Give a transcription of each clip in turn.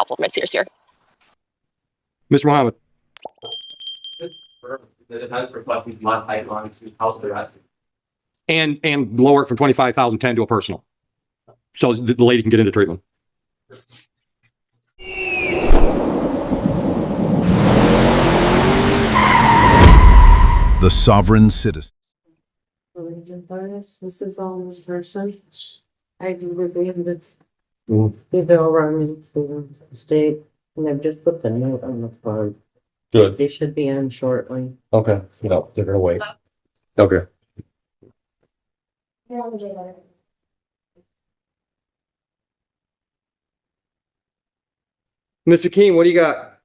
helpful for Ms. Sears here. Mr. Muhammad. The defense reflects modified line to house arrest. And lower it from 25,010 to a personal. So the lady can get into treatment. The sovereign citizen. This is all this person. I do believe that they'll run into the state, and I've just put the note on the card. Good. They should be in shortly. Okay. No, they're gonna wait. Okay. Mr. King, what do you got?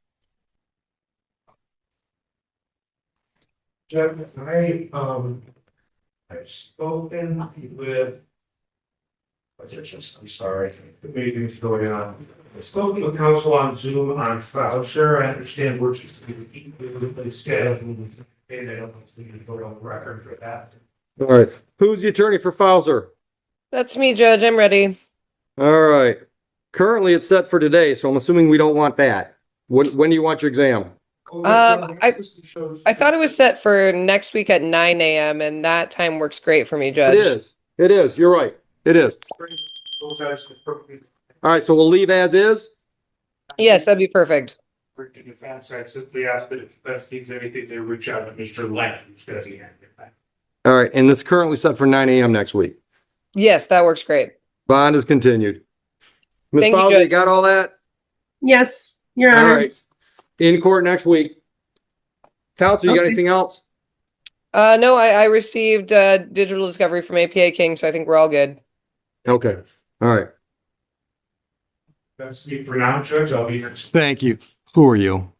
Judge, I've spoken with, I'm sorry, the meeting's going on. I've spoken with counsel on Zoom on Fauser. I understand we're just equally scheduled, and I don't think you can vote on the record for that. All right. Who's the attorney for Fauser? That's me, Judge. I'm ready. All right. Currently, it's set for today, so I'm assuming we don't want that. When do you want your exam? I thought it was set for next week at 9 a.m. and that time works great for me, Judge. It is. It is. You're right. It is. All right. So we'll leave as is. Yes, that'd be perfect. For the defense, I simply ask that if the defense needs anything, they reach out to Mr. Lang, who's going to be handling that. All right. And it's currently set for 9 a.m. next week. Yes, that works great. Bond is continued. Ms. Thank you, Fauser, you Judge. got all that? Yes, Your All Honor. right. In court next week. Counsel, you got Okay. anything else? No, I received digital discovery from APA King, so I think we're all good. Okay. All right. That's me for now, Judge. I'll be next. Thank you. Who are you?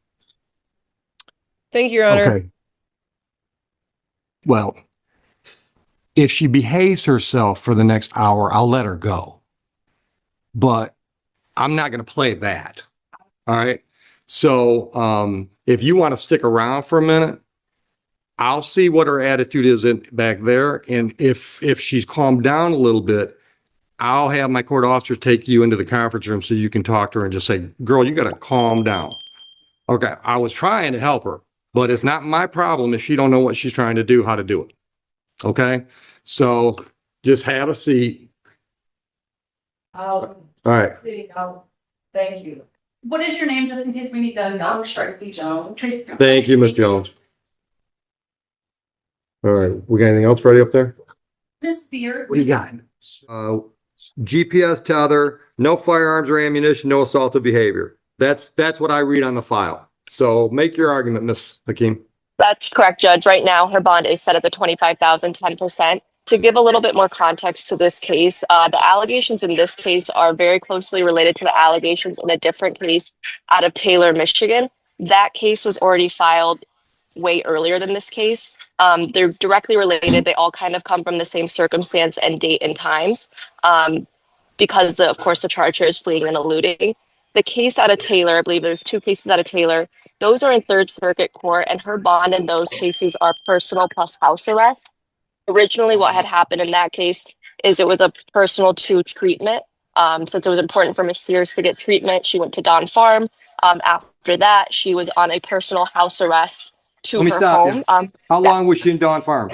Thank you, Your Honor. Okay. Well, if she behaves herself for the next hour, I'll let her go. But I'm not going to play that. All right. So if you want to stick around for a minute, I'll see what her attitude is back there. And if she's calmed down a little bit, I'll have my court officer take you into the conference room so you can talk to her and just say, girl, you got to calm down. Okay. I was trying to help her, but it's not my problem if she don't know what she's trying to do, how to do it. Okay. So just have a seat. All right. Thank you. What is your name, just in case we need to know? Tracy Jones. Thank you, Ms. Jones. All right. We got anything else ready up there? Ms. Sears. What do you got? GPS tether, no firearms or ammunition, no assaultive behavior. That's what I read on the file. So make your argument, Ms. Hakeem. That's correct, Judge. Right now, her bond is set at the 25,000, 10%. To give a little bit more context to this case, the allegations in this case are very closely related to the allegations in a different case out of Taylor, Michigan. That case was already filed way earlier than this case. They're directly related. They all kind of come from the same circumstance and date and times because, of course, the charger is fleeing and eluding. The case out of Taylor, I believe there's two cases out of Taylor. Those are in Third Circuit Court, and her bond in those cases are personal plus house arrest. Originally, what had happened in that case is it was a personal to treatment. Since it was important for Ms. Sears to get treatment, she went to Don Farm. After that, she was on a personal house arrest to Let me her stop home. you. How long was she in Dawn Farm?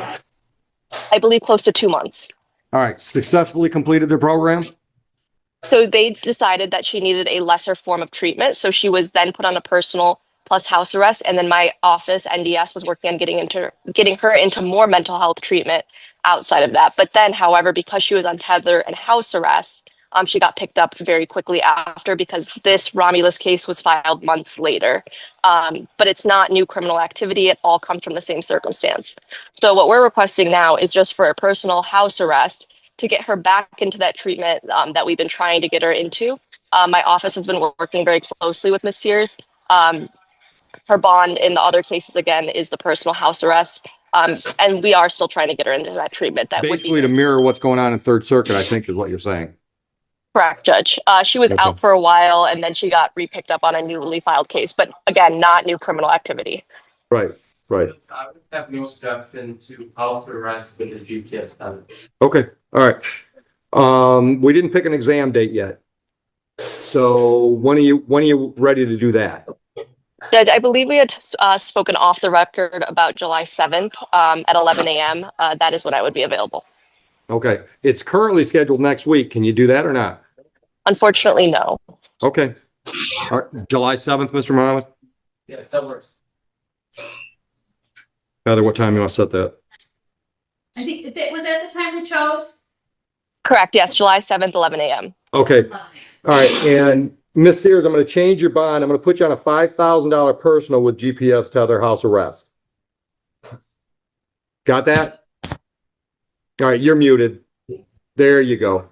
I believe close to 2 months. All right. Successfully completed their program? So they decided that she needed a lesser form of treatment. So she was then put on a personal plus house arrest. And then my office, NDS, was working on getting her into more mental health treatment outside of that. But then, however, because she was on tether and house arrest, she got picked up very quickly after because this Romulus case was filed months later. But it's not new criminal activity. It all comes from the same circumstance. So what we're requesting now is just for a personal house arrest to get her back into that treatment that we've been trying to get her into. My office has been working very closely with Ms. Sears. Her bond in the other cases, again, is the personal house arrest. And we are still trying to get her into that treatment. That Basically would to be mirror what's going on in Third Circuit, I think is what you're saying. correct, Judge. She was Okay. out for a while and then she got re-picked up on a newly filed case. But again, not new criminal activity. Right. Right. I would have no objection to house arrest with the GPS tether. Okay. All right. We didn't pick an exam date yet. So when are you ready to do that? Judge, I believe we had spoken off the record about July 7th at 11 a.m. That is when I would be available. Okay, it's currently scheduled next week. Can you do that or not? Unfortunately, no. Okay. All right, July 7th, Mr. Mohammed? Yeah, that works. Heather, what time you want to set that? I think, was that the time we chose? Correct. Yes, July 7th, 11 a.m. Okay, all right, and Ms. Sears, I'm going to change your bond. I'm going to put you on a $5,000 personal with GPS tether house arrest. Got that? All right, you're muted. There you go.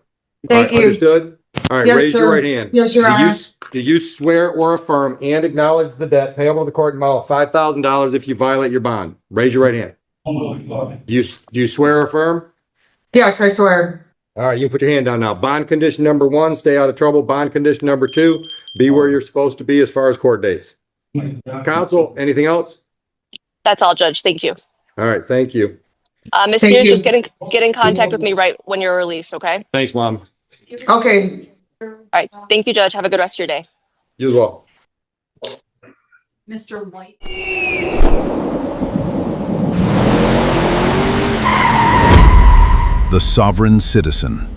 Thank you. Understood? All right, Yes, raise your sir. right hand. Yes, Your Honor. Do you swear or affirm and acknowledge the debt payable to the court in amount of $5,000 if you violate your bond? Raise your right hand. Do you swear or affirm? Yes, I swear. All right, you can put your hand down now. Bond condition number 1, stay out of trouble. Bond condition number 2, be where you're supposed to be as far as court dates. Counsel, anything else? That's all, Judge. Thank you. All right, thank you. Ms. Thank Sears, you. just get in contact with me right when you're released, okay? Thanks, Mom. Okay. All right. Thank you, Judge. Have a good rest of your day. You as well. Mr. White. The Sovereign Citizen.